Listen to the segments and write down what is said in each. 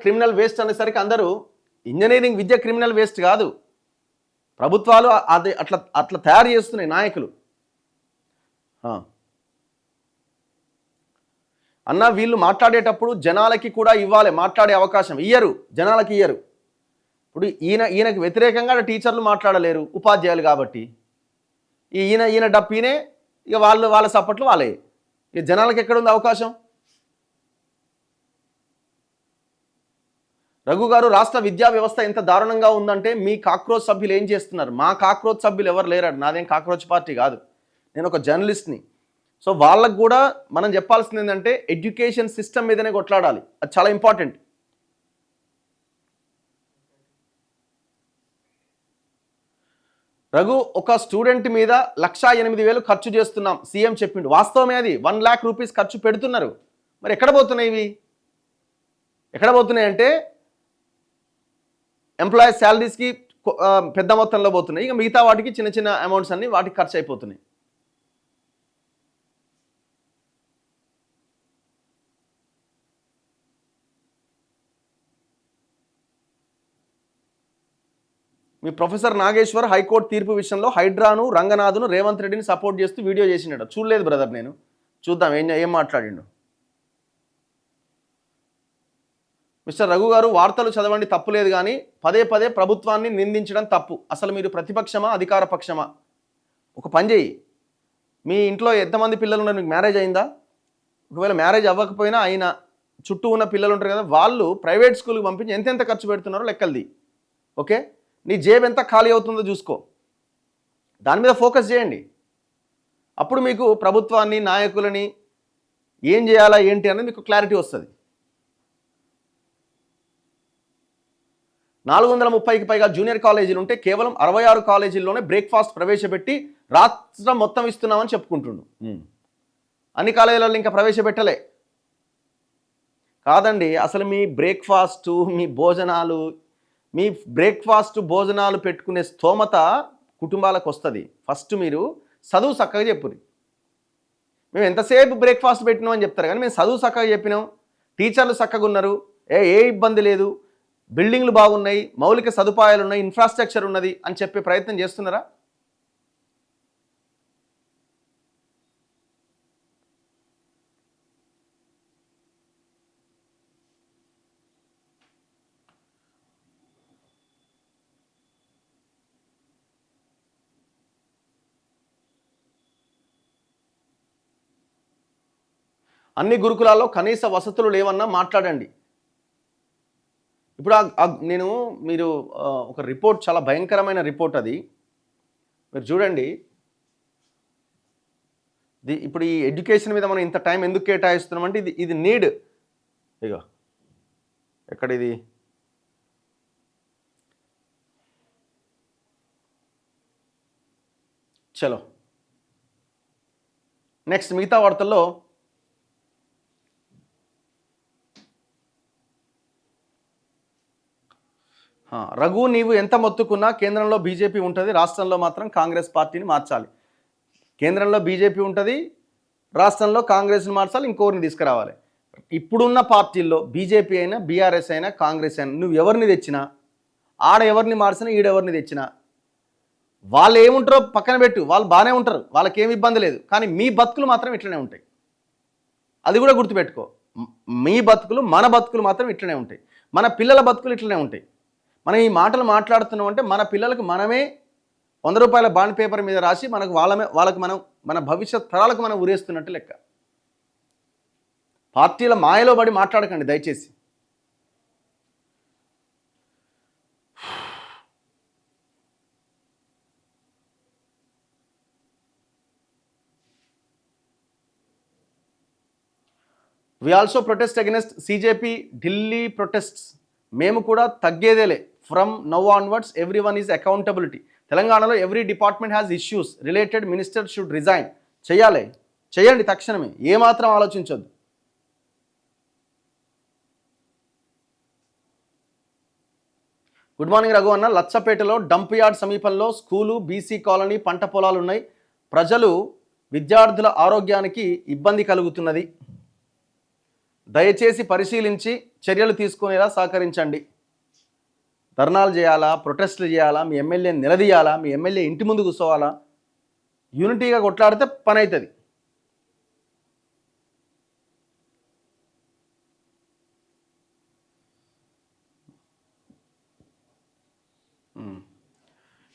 Criminal waste అనేసరికి అందరూ engineering విద్య criminal waste కాదు, ప్రభుత్వాలు అది అట్లా అట్లా తయారు చేస్తున్నాయి నాయకులు. అన్న వీళ్ళు మాట్లాడేటప్పుడు జనాలకి కూడా ఇవ్వాలి మాట్లాడే అవకాశం, ఇయ్యరు, జనాలకి ఇయ్యరు. ఇప్పుడు ఈయనకు వ్యతిరేకంగా టీచర్లు మాట్లాడలేరు ఉపాధ్యాయులు కాబట్టి, ఈయన డప్పినే ఇక వాళ్ళ సపోర్ట్లు వాళ్ళే, ఇక జనాలకు ఎక్కడుంది అవకాశం? రఘు గారు, రాష్ట్ర విద్యా వ్యవస్థ ఎంత దారుణంగా ఉందంటే మీ కాక్రోచ్ సభ్యులు ఏం చేస్తున్నారు? మా కాక్రోచ్ సభ్యులు ఎవరు లేరాడు, నాదేం కాక్రోచ్ పార్టీ కాదు, నేను ఒక జర్నలిస్ట్ని. సో వాళ్ళకు కూడా మనం చెప్పాల్సింది ఏంటంటే ఎడ్యుకేషన్ సిస్టమ్ మీదనే కొట్లాడాలి, అది చాలా ఇంపార్టెంట్. రఘు, ఒక స్టూడెంట్ మీద 1,08,000 ఖర్చు చేస్తున్నాం సీఎం చెప్పిండు, వాస్తవమే, అది 1 lakh rupees ఖర్చు పెడుతున్నారు. మరి ఎక్కడ పోతున్నాయి ఇవి? ఎక్కడ పోతున్నాయి అంటే ఎంప్లాయీస్ శాలరీస్కి పెద్ద మొత్తంలో పోతున్నాయి, ఇక మిగతా వాటికి చిన్న చిన్న అమౌంట్స్ అన్ని వాటికి ఖర్చు అయిపోతున్నాయి. మీ ప్రొఫెసర్ నాగేశ్వర్ హైకోర్టు తీర్పు విషయంలో హైడ్రాను, రంగనాథ్ను, రేవంత్ రెడ్డిని సపోర్ట్ చేస్తూ వీడియో చేసినాడు. చూడలేదు బ్రదర్, నేను చూద్దాం ఏం మాట్లాడిండు. మిస్టర్ రఘు గారు, వార్తలు చదవండి తప్పులేదు, కానీ పదే పదే ప్రభుత్వాన్ని నిందించడం తప్పు. అసలు మీరు ప్రతిపక్షమా అధికార పక్షమా? ఒక పని చేయి, మీ ఇంట్లో ఎంతమంది పిల్లలు ఉన్నారు, మీకు మ్యారేజ్ అయిందా? ఒకవేళ మ్యారేజ్ అవ్వకపోయినా అయినా చుట్టూ ఉన్న పిల్లలు ఉంటారు కదా, వాళ్ళు ప్రైవేట్ స్కూల్కి పంపించి ఎంతెంత ఖర్చు పెడుతున్నారో లెక్కలది. ఓకే, నీ జేబు ఎంత ఖాళీ అవుతుందో చూసుకో, దాని మీద ఫోకస్ చేయండి. అప్పుడు మీకు ప్రభుత్వాన్ని, నాయకులని ఏం చేయాలా ఏంటి అనేది మీకు క్లారిటీ వస్తుంది. 430కి పైగా జూనియర్ కాలేజీలు ఉంటే కేవలం 66 కాలేజీల్లోనే బ్రేక్ఫాస్ట్ ప్రవేశపెట్టి రాష్ట్రం మొత్తం ఇస్తున్నామని చెప్పుకుంటుండు. అన్ని కాలేజీలలో ఇంకా ప్రవేశపెట్టలే కాదండి. అసలు మీ బ్రేక్ఫాస్టు, మీ బ్రేక్ఫాస్ట్ భోజనాలు పెట్టుకునే స్తోమత కుటుంబాలకు వస్తుంది. ఫస్ట్ మీరు చదువు చక్కగా చెప్పురి. మేము ఎంతసేపు బ్రేక్ఫాస్ట్ పెట్టినాం అని చెప్తారు, కానీ మేము చదువు చక్కగా చెప్పినాం, టీచర్లు చక్కగా ఉన్నారు, ఏ ఇబ్బంది లేదు, బిల్డింగ్లు బాగున్నాయి, మౌలిక సదుపాయాలు ఉన్నాయి, ఇన్ఫ్రాస్ట్రక్చర్ ఉన్నది అని చెప్పే ప్రయత్నం చేస్తున్నారా? అన్ని గురుకులాల్లో కనీస వసతులు లేవన్నా మాట్లాడండి. ఇప్పుడు మీరు ఒక రిపోర్ట్, చాలా భయంకరమైన రిపోర్ట్ అది, మీరు చూడండి. ఇప్పుడు ఈ ఎడ్యుకేషన్ మీద మనం ఇంత టైం ఎందుకు కేటాయిస్తున్నామంటే ఇది నీడ్. ఇగో ఎక్కడ ఇది, చలో నెక్స్ట్ మిగతా వార్తల్లో రఘు, నీవు ఎంత మొత్తుకున్నా కేంద్రంలో బీజేపీ ఉంటుంది, రాష్ట్రంలో మాత్రం కాంగ్రెస్ పార్టీని మార్చాలి. కేంద్రంలో బీజేపీ ఉంటుంది, రాష్ట్రంలో కాంగ్రెస్ని మార్చాలి, ఇంకోరిని తీసుకురావాలి. ఇప్పుడున్న పార్టీల్లో బీజేపీ అయినా, బీఆర్ఎస్ అయినా, కాంగ్రెస్ అయినా, నువ్వు ఎవరిని తెచ్చినా, ఆడ ఎవరిని మార్చినా, ఈడెవరిని తెచ్చినా, వాళ్ళు ఏముంటారో పక్కన పెట్టు, వాళ్ళు బాగానే ఉంటారు, వాళ్ళకేమి ఇబ్బంది లేదు, కానీ మీ బతుకులు మాత్రం ఇట్లనే ఉంటాయి. అది కూడా గుర్తుపెట్టుకో, మీ బతుకులు, మన బతుకులు మాత్రం ఇట్లనే ఉంటాయి, మన పిల్లల బతుకులు ఇట్లనే ఉంటాయి. మనం ఈ మాటలు మాట్లాడుతున్నాం అంటే మన పిల్లలకు మనమే 100 రూపాయల బాండ్ పేపర్ మీద రాసి వాళ్ళకి మనం మన భవిష్యత్ తరాలకు మనం ఉరేస్తున్నట్టు లెక్క. పార్టీల మాయలో పడి మాట్లాడకండి దయచేసి. We also protest against CJP Delhi protests. మేము కూడా తగ్గేదేలే. From now onwards every one is accountability. తెలంగాణలో every department has issues, related minister should resign. చేయండి తక్షణమే, ఏమాత్రం ఆలోచించొద్దు. గుడ్ మార్నింగ్ రఘు అన్న. లచ్చపేటలో డంప్ యార్డ్ సమీపంలో స్కూలు, బీసీ కాలనీ, పంట పొలాలు ఉన్నాయి. విద్యార్థుల ఆరోగ్యానికి ఇబ్బంది కలుగుతున్నది. దయచేసి పరిశీలించి చర్యలు తీసుకునేలా సహకరించండి. ధర్నాలు చేయాలా, ప్రొటెస్టులు చేయాలా, మీ ఎమ్మెల్యేని నిలదీయాలా, మీ ఎమ్మెల్యే ఇంటి ముందు కూర్చోవాలా, యూనిటీగా కొట్లాడితే పని అవుతుంది.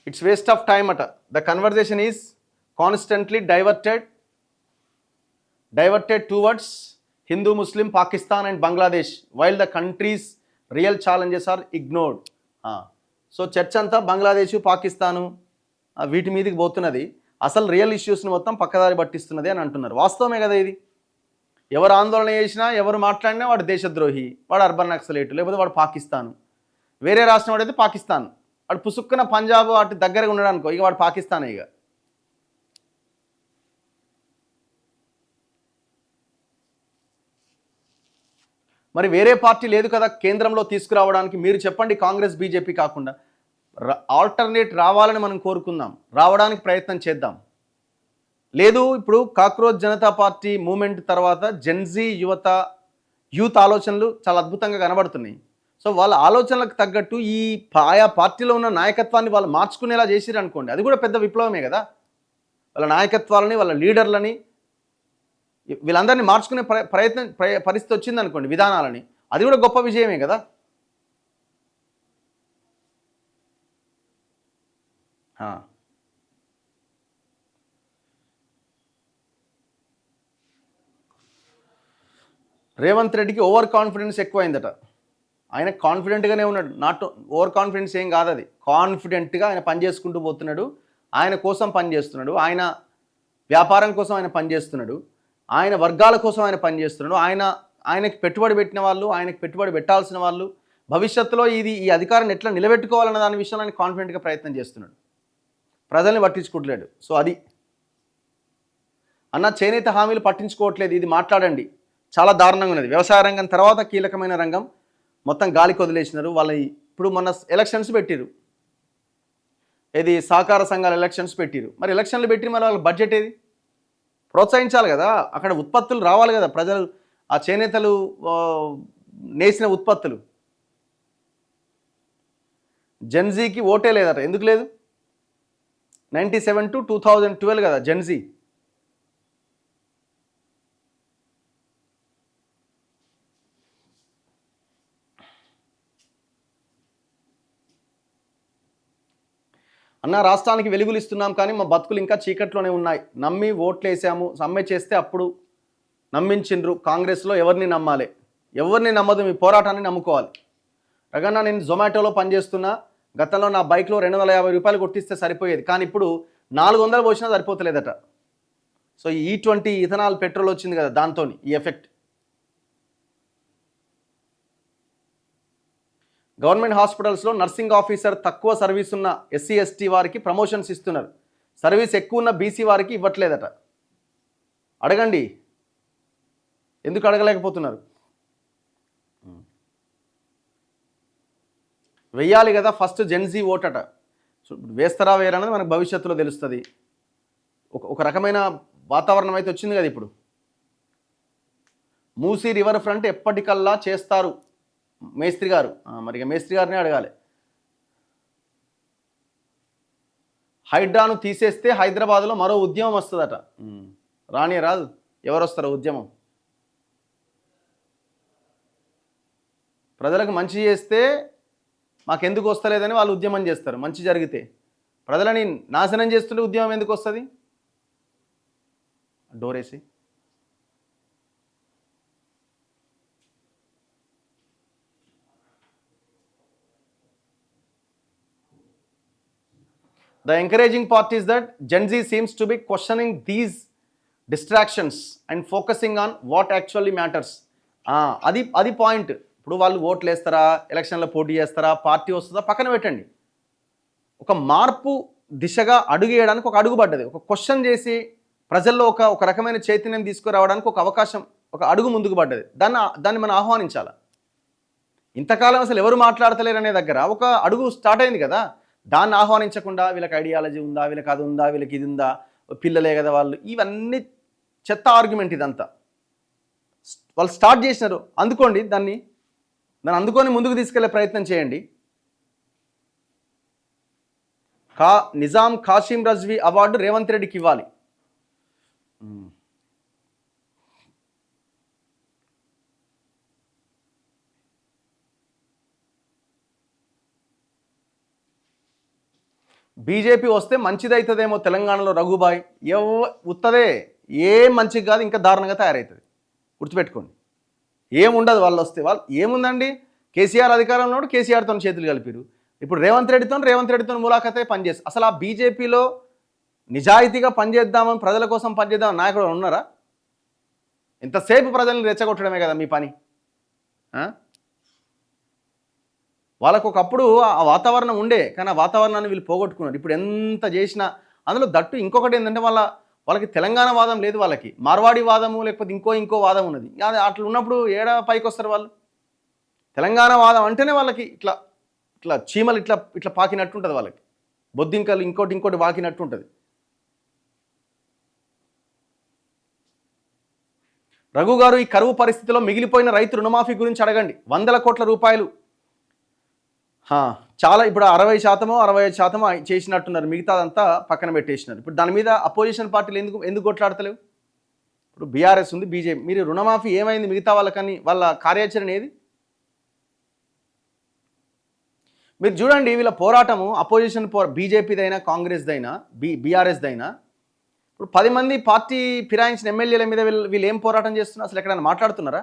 ఇట్స్ వేస్ట్ ఆఫ్ టైమ్ అట. The conversation is constantly diverted towards Hindu, Muslim, Pakistan and Bangladesh while the country's real challenges are ignored. So చర్చ అంతా బంగ్లాదేశ్, పాకిస్తాను వీటి మీదకి పోతున్నది. అసలు రియల్ ఇష్యూస్ని మొత్తం పక్కదారి పట్టిస్తున్నది అని అంటున్నారు. వాస్తవమే కదా ఇది. ఎవరు ఆందోళన చేసినా, ఎవరు మాట్లాడినా వాడు దేశద్రోహి, వాడు అర్బన్ నక్సలేటు, లేకపోతే వాడు పాకిస్తాను. వేరే రాష్ట్రం వాడైతే పాకిస్తాన్, వాడు పుసుక్కున పంజాబ్ వాటి దగ్గరగా ఉన్నాడు అనుకో, ఇక వాడు పాకిస్తానే. ఇక మరి వేరే పార్టీ లేదు కదా కేంద్రంలో తీసుకురావడానికి. మీరు చెప్పండి, కాంగ్రెస్ బీజేపీ కాకుండా ఆల్టర్నేట్ రావాలని మనం కోరుకుందాం, రావడానికి ప్రయత్నం చేద్దాం. లేదు, ఇప్పుడు కాక్రోచ్ జనతా పార్టీ మూమెంట్ తర్వాత జెన్జీ యూత్ ఆలోచనలు చాలా అద్భుతంగా కనబడుతున్నాయి. సో వాళ్ళ ఆలోచనలకు తగ్గట్టు ఈ ఆయా పార్టీలో ఉన్న నాయకత్వాన్ని వాళ్ళు మార్చుకునేలా చేసిరు అనుకోండి, అది కూడా పెద్ద విప్లవమే కదా. వాళ్ళ నాయకత్వాలని, వాళ్ళ లీడర్లని, వీళ్ళందరినీ మార్చుకునే పరిస్థితి వచ్చింది అనుకోండి, విధానాలని, అది కూడా గొప్ప విజయమే కదా. రేవంత్ రెడ్డికి ఓవర్ కాన్ఫిడెన్స్ ఎక్కువైందట. ఆయన కాన్ఫిడెంట్గానే ఉన్నాడు, నాట్ ఓవర్ కాన్ఫిడెన్స్ ఏం కాదు, అది కాన్ఫిడెంట్గా ఆయన పనిచేసుకుంటూ పోతున్నాడు. ఆయన కోసం పనిచేస్తున్నాడు, ఆయన వ్యాపారం కోసం ఆయన పనిచేస్తున్నాడు, ఆయన వర్గాల కోసం ఆయన పనిచేస్తున్నాడు. ఆయనకి పెట్టుబడి పెట్టిన వాళ్ళు, ఆయనకి పెట్టుబడి పెట్టాల్సిన వాళ్ళు భవిష్యత్తులో ఈ అధికారాన్ని ఎట్లా నిలబెట్టుకోవాలన్న దాని విషయంలో ఆయన కాన్ఫిడెంట్గా ప్రయత్నం చేస్తున్నాడు, ప్రజల్ని పట్టించుకోవట్లేడు. సో అది అన్న, చేనేత హామీలు పట్టించుకోవట్లేదు, ఇది మాట్లాడండి. చాలా దారుణంగా ఉన్నది. వ్యవసాయ రంగం తర్వాత కీలకమైన రంగం మొత్తం గాలికి వదిలేసినారు. వాళ్ళ ఇప్పుడు మొన్న ఎలక్షన్స్ పెట్టిరు, ఏది సహకార సంఘాల ఎలక్షన్స్ పెట్టిరు. మరి ఎలక్షన్లు పెట్టి మరి వాళ్ళ బడ్జెట్ ఏది? ప్రోత్సహించాలి కదా, అక్కడ ఉత్పత్తులు రావాలి కదా, ప్రజలు ఆ చేనేతలు నేసిన ఉత్పత్తులు. జెన్జీకి ఓటే లేదట. ఎందుకు లేదు? 97 to 2012 కదా జెన్జీ. అన్న, రాష్ట్రానికి వెలుగులు ఇస్తున్నాం కానీ మా బతుకులు ఇంకా చీకట్లోనే ఉన్నాయి. నమ్మి ఓట్లు వేసాము, సమ్మె చేస్తే అప్పుడు నమ్మించిండ్రు. కాంగ్రెస్లో ఎవరిని నమ్మాలి? ఎవరిని నమ్మదు, మీ పోరాటాన్ని నమ్ముకోవాలి. రగన్న, నేను జొమాటోలో పనిచేస్తున్నా. గతంలో నా బైక్లో 250 రూపాయలు కొట్టిస్తే సరిపోయేది, కానీ ఇప్పుడు 400 పోసినా సరిపోతలేదట. సో E20 ఇథనాల్ పెట్రోల్ వచ్చింది కదా, దాంతో ఈ ఎఫెక్ట్. గవర్నమెంట్ హాస్పిటల్స్లో నర్సింగ్ ఆఫీసర్ తక్కువ సర్వీస్ ఉన్న SC ST వారికి ప్రమోషన్స్ ఇస్తున్నారు, సర్వీస్ ఎక్కువ ఉన్న BC వారికి ఇవ్వట్లేదట. అడగండి, ఎందుకు అడగలేకపోతున్నారు? వెయ్యాలి కదా ఫస్ట్ జెన్జీ ఓటట. సో వేస్తారా వేరన్నది మనకు భవిష్యత్తులో తెలుస్తుంది. ఒక రకమైన వాతావరణం అయితే వచ్చింది కదా ఇప్పుడు. మూసీ రివర్ ఫ్రంట్ ఎప్పటికల్లా చేస్తారు మేస్త్రి గారు. మరి ఇక మేస్త్రి గారినే అడగాలి. హైడ్రాను తీసేస్తే హైదరాబాద్లో మరో ఉద్యమం వస్తుందట. రాని రాదు, ఎవరు వస్తారు ఉద్యమం? ప్రజలకు మంచి చేస్తే మాకెందుకు వస్తలేదని వాళ్ళు ఉద్యమం చేస్తారు. మంచి జరిగితే ప్రజలని నాశనం చేస్తుంటే ఉద్యమం ఎందుకు వస్తుంది? డోరేసి The encouraging part is that Gen Z seems to be questioning these distractions and focusing on what actually matters. అది పాయింట్. ఇప్పుడు వాళ్ళు ఓట్లు వేస్తారా, ఎలక్షన్లో పోటీ చేస్తారా, పార్టీ వస్తుందా పక్కన పెట్టండి. ఒక మార్పు దిశగా అడుగు వేయడానికి ఒక అడుగు పడ్డది. ఒక క్వశ్చన్ చేసి ప్రజల్లో ఒక రకమైన చైతన్యం తీసుకురావడానికి ఒక అవకాశం, ఒక అడుగు ముందుకు పడ్డది. దాన్ని మనం ఆహ్వానించాలి. ఇంతకాలం అసలు ఎవరు మాట్లాడతలేరు అనే దగ్గర ఒక అడుగు స్టార్ట్ అయింది కదా, దాన్ని ఆహ్వానించకుండా వీళ్ళకి ఐడియాలజీ ఉందా, వీళ్ళకి అది ఉందా, వీళ్ళకి ఇది ఉందా, పిల్లలే కదా వాళ్ళు, ఇవన్నీ చెత్త ఆర్గ్యుమెంట్. ఇదంతా వాళ్ళు స్టార్ట్ చేసినారు, అందుకోండి దాన్ని అందుకొని ముందుకు తీసుకెళ్లే ప్రయత్నం చేయండి. నిజాం కాసిం రజ్వీ అవార్డు రేవంత్ రెడ్డికి ఇవ్వాలి. బీజేపీ వస్తే మంచిదవుతుందేమో తెలంగాణలో రఘుబాయ్. ఉత్తదే ఏం మంచిగా కాదు, ఇంకా దారుణంగా తయారవుతుంది. గుర్తుపెట్టుకోండి, ఏముండదు వాళ్ళు వస్తే. వాళ్ళు ఏముందండి, కేసీఆర్ అధికారంలో కేసీఆర్తో చేతులు కలిపిరు. ఇప్పుడు రేవంత్ రెడ్డితో ములాఖతే పనిచేస్తారు. అసలు ఆ బీజేపీలో నిజాయితీగా పనిచేద్దామని, ప్రజల కోసం పనిచేద్దామని నాయకుడు ఉన్నారా? ఎంతసేపు ప్రజల్ని రెచ్చగొట్టడమే కదా మీ పని. వాళ్ళకు ఒకప్పుడు ఆ వాతావరణం ఉండే, కానీ ఆ వాతావరణాన్ని వీళ్ళు పోగొట్టుకున్నారు. ఇప్పుడు ఎంత చేసినా అందులో దట్టు ఇంకొకటి ఏంటంటే వాళ్ళకి తెలంగాణ వాదం లేదు, వాళ్ళకి మార్వాడి వాదము లేకపోతే ఇంకో వాదం ఉన్నది. అట్లా ఉన్నప్పుడు ఏడా పైకి వస్తారు వాళ్ళు? తెలంగాణ వాదం అంటేనే వాళ్ళకి ఇట్లా చీమలు ఇట్లా పాకినట్టు ఉంటుంది, వాళ్ళకి బొద్దింకలు ఇంకోటి వాకినట్టు ఉంటుంది. రఘు గారు, ఈ కరువు పరిస్థితిలో మిగిలిపోయిన రైతు రుణమాఫీ గురించి అడగండి. 100 కోట్ల రూపాయలు చాలా, ఇప్పుడు 60% చేసినట్టున్నారు, మిగతాదంతా పక్కన పెట్టేసినారు. ఇప్పుడు దాని మీద అపోజిషన్ పార్టీలు ఎందుకు కొట్లాడతలేవు? ఇప్పుడు బీఆర్ఎస్ ఉంది, బీజేపీ. మీరు రుణమాఫీ ఏమైంది మిగతా వాళ్ళకని, వాళ్ళ కార్యాచరణ ఏది? మీరు చూడండి, వీళ్ళ పోరాటము అపోజిషన్ బీజేపీదైనా కాంగ్రెస్దైనా బీఆర్ఎస్దైనా, ఇప్పుడు 10 మంది పార్టీ ఫిరాయించిన ఎమ్మెల్యేల మీద వీళ్ళు ఏం పోరాటం చేస్తున్నారు? అసలు ఎక్కడైనా మాట్లాడుతున్నారా?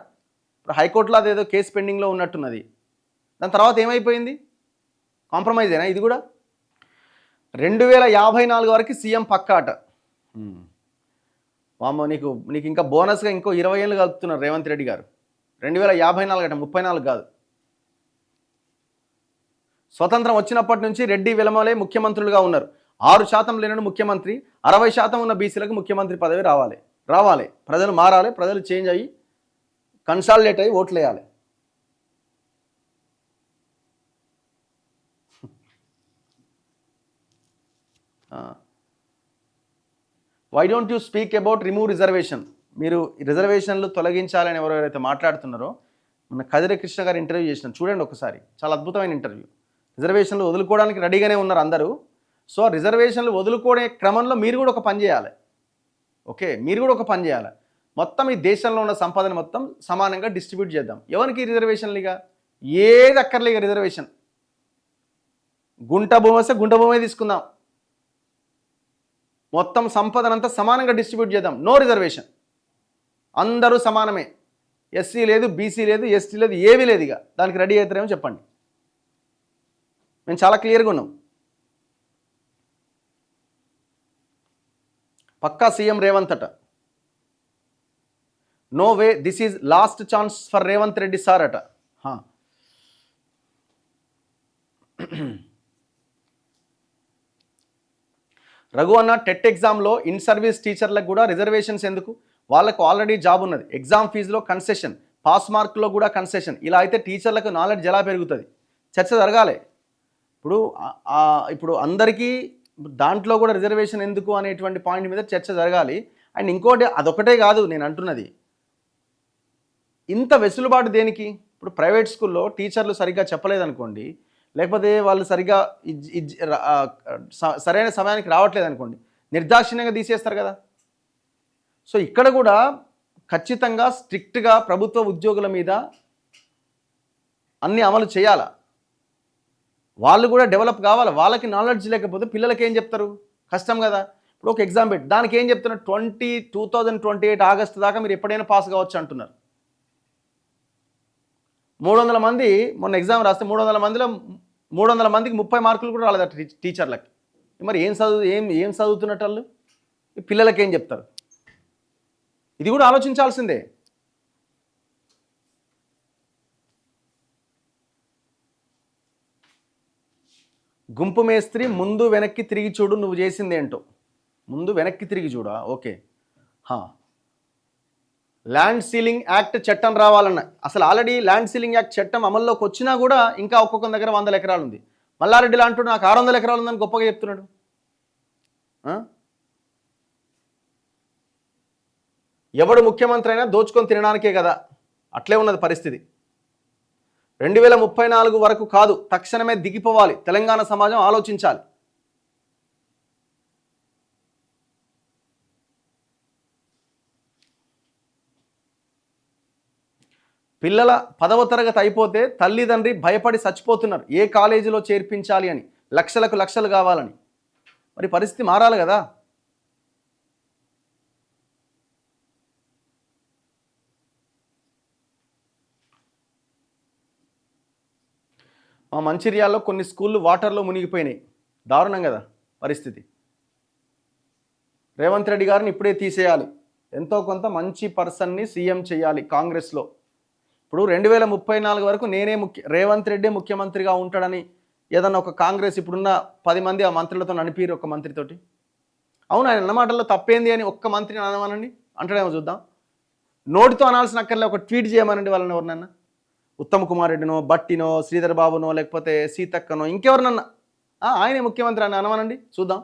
ఇప్పుడు హైకోర్టులో అదేదో కేసు పెండింగ్లో ఉన్నట్టున్నది. దాని తర్వాత ఏమైపోయింది? కాంప్రమైజ్ అయినా ఇది కూడా? 2054 వరకు సీఎం పక్కాట. వామ్మో, నీకు ఇంకా బోనస్గా ఇంకో 20 ఏళ్ళు కలుపుతున్నారు రేవంత్ రెడ్డి గారు. 2054 అట, 34 కాదు. స్వతంత్రం వచ్చినప్పటి నుంచి రెడ్డి విలమలే ముఖ్యమంత్రులుగా ఉన్నారు. 6% లేనడు ముఖ్యమంత్రి, 60% ఉన్న బీసీలకు ముఖ్యమంత్రి పదవి రావాలి. ప్రజలు మారాలి, ప్రజలు చేంజ్ అయ్యి కన్సాలిడేట్ అయ్యి ఓట్లు వేయాలి. Why don't you speak about remove reservation? మీరు రిజర్వేషన్లు తొలగించాలని ఎవరైతే మాట్లాడుతున్నారో, మన కదిరి కృష్ణ గారు ఇంటర్వ్యూ చేసినారు, చూడండి ఒకసారి. చాలా అద్భుతమైన ఇంటర్వ్యూ. రిజర్వేషన్లు వదులుకోవడానికి రెడీగానే ఉన్నారు అందరూ. సో రిజర్వేషన్లు వదులుకోనే క్రమంలో మీరు కూడా ఒక పని చేయాలి. ఓకే, మీరు కూడా ఒక పని చేయాలి. మొత్తం ఈ దేశంలో ఉన్న సంపదను మొత్తం సమానంగా డిస్ట్రిబ్యూట్ చేద్దాం. ఎవరికి రిజర్వేషన్లుగా? ఏది అక్కర్లేక రిజర్వేషన్. గుంట భూమి వస్తే గుంట భూమే తీసుకుందాం. మొత్తం సంపదనంతా సమానంగా డిస్ట్రిబ్యూట్ చేద్దాం. నో రిజర్వేషన్, అందరూ సమానమే. ఎస్సీ లేదు, బీసీ లేదు, ఎస్టీ లేదు, ఏవీ లేదు. ఇక దానికి రెడీ అవుతారేమో చెప్పండి. మేము చాలా క్లియర్గా ఉన్నాం. పక్కా సీఎం రేవంత్ అట. No way, this is last chance for Revanth Reddy sir అట. రఘు అన్న, టెట్ ఎగ్జామ్లో ఇన్ సర్వీస్ టీచర్లకు కూడా రిజర్వేషన్స్ ఎందుకు? వాళ్ళకు ఆల్రెడీ జాబ్ ఉన్నది. ఎగ్జామ్ ఫీజులో కన్సెషన్, పాస్ మార్కులో కూడా కన్సెషన్. ఇలా అయితే టీచర్లకు నాలెడ్జ్ ఎలా పెరుగుతుంది? చర్చ జరగాలి. ఇప్పుడు అందరికీ దాంట్లో కూడా రిజర్వేషన్ ఎందుకు అనేటువంటి పాయింట్ మీద చర్చ జరగాలి. అండ్ ఇంకోటి, అదొకటే కాదు నేను అంటున్నది, ఇంత వెసులుబాటు దేనికి? ఇప్పుడు ప్రైవేట్ స్కూల్లో టీచర్లు సరిగ్గా చెప్పలేదనుకోండి, లేకపోతే వాళ్ళు సరిగ్గా సరైన సమయానికి రావట్లేదు అనుకోండి, నిర్దాక్షిణ్యంగా తీసేస్తారు కదా. సో ఇక్కడ కూడా ఖచ్చితంగా స్ట్రిక్ట్గా ప్రభుత్వ ఉద్యోగుల మీద అన్ని అమలు చేయాలా. వాళ్ళు కూడా డెవలప్ కావాలి. వాళ్ళకి నాలెడ్జ్ లేకపోతే పిల్లలకి ఏం చెప్తారు? కష్టం కదా. ఇప్పుడు ఒక ఎగ్జామ్ పెట్టి దానికి ఏం చెప్తున్నారు? 2028 ఆగస్టు దాకా మీరు ఎప్పుడైనా పాస్ కావచ్చు అంటున్నారు. 300 మంది మొన్న ఎగ్జామ్ రాస్తే 300 మందికి 30 మార్కులు కూడా రాలేదట టీచర్లకి. మరి ఏం చదువుతున్నట్టు వాళ్ళు? పిల్లలకి ఏం చెప్తారు? ఇది కూడా ఆలోచించాల్సిందే. గుంపు మేస్త్రి, ముందు వెనక్కి తిరిగి చూడు, నువ్వు చేసింది ఏంటో. ముందు వెనక్కి తిరిగి చూడా? ఓకే. ల్యాండ్ సీలింగ్ యాక్ట్ చట్టం రావాలన్న, అసలు ఆల్రెడీ ల్యాండ్ సీలింగ్ యాక్ట్ చట్టం అమల్లోకి వచ్చినా కూడా ఇంకా ఒక్కొక్క దగ్గర 100 ఎకరాలు ఉంది. మల్లారెడ్డి లాంటి నాకు 600 ఎకరాలు ఉందని గొప్పగా చెప్తున్నాడు. ఎవడు ముఖ్యమంత్రి అయినా దోచుకొని తినడానికే కదా. అట్లే ఉన్నది పరిస్థితి. 2034 వరకు కాదు, తక్షణమే దిగిపోవాలి. తెలంగాణ సమాజం ఆలోచించాలి. పిల్లల 10వ తరగతి అయిపోతే తల్లిదండ్రి భయపడి చచ్చిపోతున్నారు, ఏ కాలేజీలో చేర్పించాలి అని, లక్షలకు లక్షలు కావాలని. మరి పరిస్థితి మారాలి కదా. మా మంచిర్యాలలో కొన్ని స్కూళ్ళు వాటర్లో మునిగిపోయినాయి. దారుణం కదా పరిస్థితి. రేవంత్ రెడ్డి గారిని ఇప్పుడే తీసేయాలి. ఎంతో కొంత మంచి పర్సన్ని సీఎం చేయాలి కాంగ్రెస్లో. ఇప్పుడు 2034 వరకు రేవంత్ రెడ్డి ముఖ్యమంత్రిగా ఉంటాడని ఏదన్నా ఒక కాంగ్రెస్ ఇప్పుడున్న 10 మంది ఆ మంత్రులతో అనిపిరు. ఒక మంత్రితోటి అవును ఆయన అన్నమాటల్లో తప్పేంది అని ఒక్క మంత్రిని అనమనండి, అంటాడేమో చూద్దాం. నోటితో అనాల్సిన అక్కర్లే, ఒక ట్వీట్ చేయమనండి వాళ్ళని. ఎవరినన్నా ఉత్తమ్ కుమార్ రెడ్డినో, బట్టినో, శ్రీధర్ బాబునో, లేకపోతే సీతక్కనో, ఇంకెవరినన్నా ఆయనే ముఖ్యమంత్రి అని అనమనండి చూద్దాం.